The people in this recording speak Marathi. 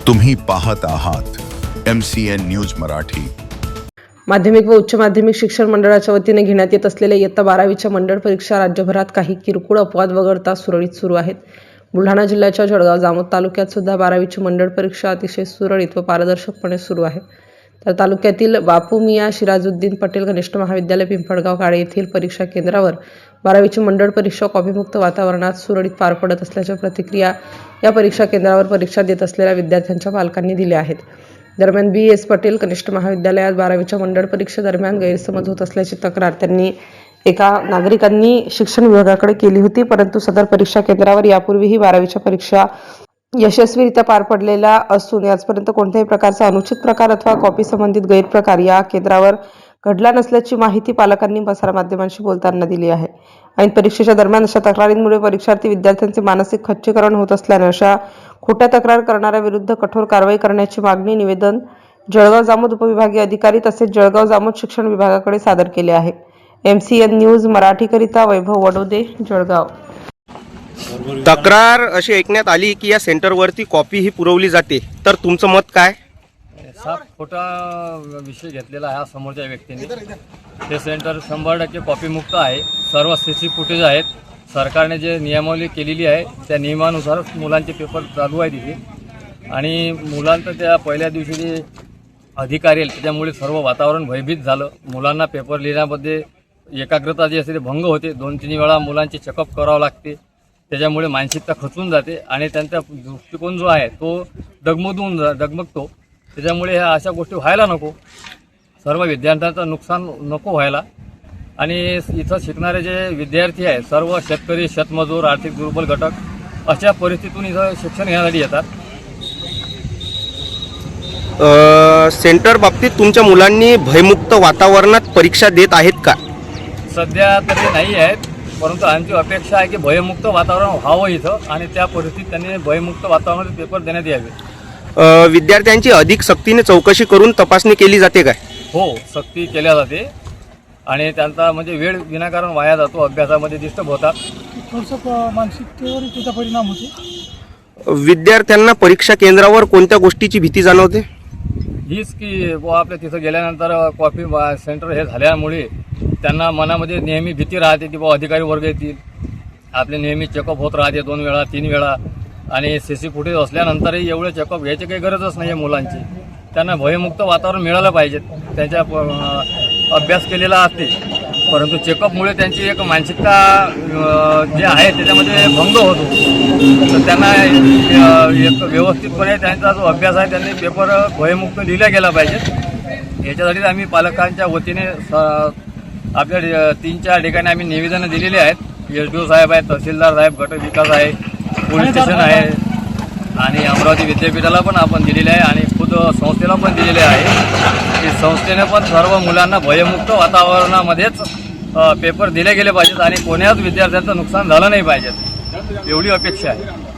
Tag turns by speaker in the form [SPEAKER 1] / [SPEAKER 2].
[SPEAKER 1] तुम्ही पाहत आहात MCN न्यूज मराठी।
[SPEAKER 2] माध्यमिक व उच्च माध्यमिक शिक्षण मंडळाच्या वतीने घेण्यात येत असलेल्या इयत्ता 12वीच्या मंडळ परीक्षा राज्यभरात काही किरकोळ अपवाद वगळता सुरळीत सुरू आहेत। बुलढाणा जिल्ह्याच्या जळगाव जामोद तालुक्यात सुद्धा 12वीची मंडळ परीक्षा अतिशय सुरळीत व पारदर्शकपणे सुरू आहे। तर तालुक्यातील बापू मियाँ सिराजुद्दीन पटेल कनिष्ठ महाविद्यालय पिंपळगाव काळे येथील परीक्षा केंद्रावर 12वीची मंडळ परीक्षा कॉपीमुक्त वातावरणात सुरळीत पार पडत असल्याच्या प्रतिक्रिया या परीक्षा केंद्रावर परीक्षा देत असलेल्या विद्यार्थ्यांच्या पालकांनी दिल्या आहेत। दरम्यान BS पटेल कनिष्ठ महाविद्यालयात 12वीच्या मंडळ परीक्षेदरम्यान गैरसमज होत असल्याची तक्रार त्यांनी एका नागरिकांनी शिक्षण विभागाकडे केली होती, परंतु सदर परीक्षा केंद्रावर यापूर्वीही 12वीच्या परीक्षा यशस्वीरित्या पार पडलेल्या असून आजपर्यंत कोणत्याही प्रकारचा अनुचित प्रकार अथवा कॉपी संबंधित गैरप्रकार या केंद्रावर घडला नसल्याची माहिती पालकांनी प्रसारमाध्यमांशी बोलताना दिली आहे। ऐन परीक्षेच्या दरम्यान अशा तक्रारींमुळे परीक्षार्थी विद्यार्थ्यांचे मानसिक खच्चीकरण होत असल्याने अशा खोट्या तक्रार करणाऱ्या विरुद्ध कठोर कारवाई करण्याची मागणी निवेदन जळगाव जामोद उपविभागीय अधिकारी तसेच जळगाव जामोद शिक्षण विभागाकडे सादर केले आहे। MCN न्यूज मराठीकरिता वैभव वडोदे, जळगाव।
[SPEAKER 3] तक्रार अशी ऐकण्यात आली की या सेंटरवरती कॉपी ही पुरवली जाते, तर तुमचं मत काय?
[SPEAKER 4] असा खोटा विषय घेतलेला आहे समोरच्या व्यक्तीने। ते सेंटर 100% कॉपीमुक्त आहे। सर्व CC फुटेज आहेत। सरकारने जे नियमावली केलेली आहे त्या नियमानुसारच मुलांचे पेपर चालू आहे तिथे। आणि मुलांचं त्या पहिल्या दिवशी जे अधिकारी आले त्याच्यामुळे सर्व वातावरण भयभीत झालं। मुलांना पेपर लिहिण्यामध्ये एकाग्रता जी असते ते भंग होते। 2-3 वेळा मुलांचे चेकअप करावं लागते। त्याच्यामुळे मानसिकता खचून जाते आणि त्यांचा दृष्टिकोन जो आहे तो डगमगतो। त्याच्यामुळे ह्या अशा गोष्टी व्हायला नको। सर्व विद्यार्थ्यांचं नुकसान नको व्हायला। आणि इथं शिकणारे जे विद्यार्थी आहेत सर्व शेतकरी, शेतमजूर, आर्थिक दुर्बल घटक अशा परिस्थितीतून इथं शिक्षण घेण्यासाठी येतात।
[SPEAKER 3] सेंटर बाबतीत तुमच्या मुलांनी भयमुक्त वातावरणात परीक्षा देत आहेत का?
[SPEAKER 4] सध्या तरी नाही आहेत, परंतु आमची अपेक्षा आहे की भयमुक्त वातावरण व्हावं इथं आणि त्या परिस्थितीत त्यांनी भयमुक्त वातावरणात पेपर देण्यात यावे।
[SPEAKER 3] विद्यार्थ्यांची अधिक सक्तीने चौकशी करून तपासणी केली जाते काय?
[SPEAKER 4] हो, सक्ती केल्या जाते आणि त्यांचा म्हणजे वेळ विनाकारण वाया जातो, अभ्यासामध्ये डिस्टर्ब होतात।
[SPEAKER 5] मानसिकतेवर त्याचा परिणाम होतो।
[SPEAKER 3] विद्यार्थ्यांना परीक्षा केंद्रावर कोणत्या गोष्टीची भीती जाणवते?
[SPEAKER 4] हीच की आपल्या तिथं गेल्यानंतर कॉपी सेंटर हे झाल्यामुळे त्यांना मनामध्ये नेहमी भीती राहते की अधिकारी वर्ग येतील, आपले नेहमी चेकअप होत राहते 2 वेळा 3 वेळा। आणि CC फुटेज असल्यानंतरही एवढं चेकअप घ्यायची काही गरजच नाही आहे मुलांची। त्यांना भयमुक्त वातावरण मिळालं पाहिजे। त्यांच्या अभ्यास केलेला असते, परंतु चेकअपमुळे त्यांची एक मानसिकता जे आहे त्याच्यामध्ये भंग होतो। तर त्यांना एक व्यवस्थितपणे त्यांचा जो अभ्यास आहे त्यांनी पेपर भयमुक्त लिहिला गेला पाहिजे। याच्यासाठी आम्ही पालकांच्या वतीने आपल्या 3-4 ठिकाणी आम्ही निवेदनं दिलेली आहेत। SDO साहेब आहेत, तहसीलदार साहेब, गट विकास आहे, पोलीस स्टेशन आहे आणि अमरावती विद्यापीठाला पण आपण दिलेले आहे आणि खुद संस्थेला पण दिलेले आहे की संस्थेने पण सर्व मुलांना भयमुक्त वातावरणामध्येच पेपर दिले गेले पाहिजेत आणि कोण्याच विद्यार्थ्यांचं नुकसान झालं नाही पाहिजे, एवढी अपेक्षा आहे।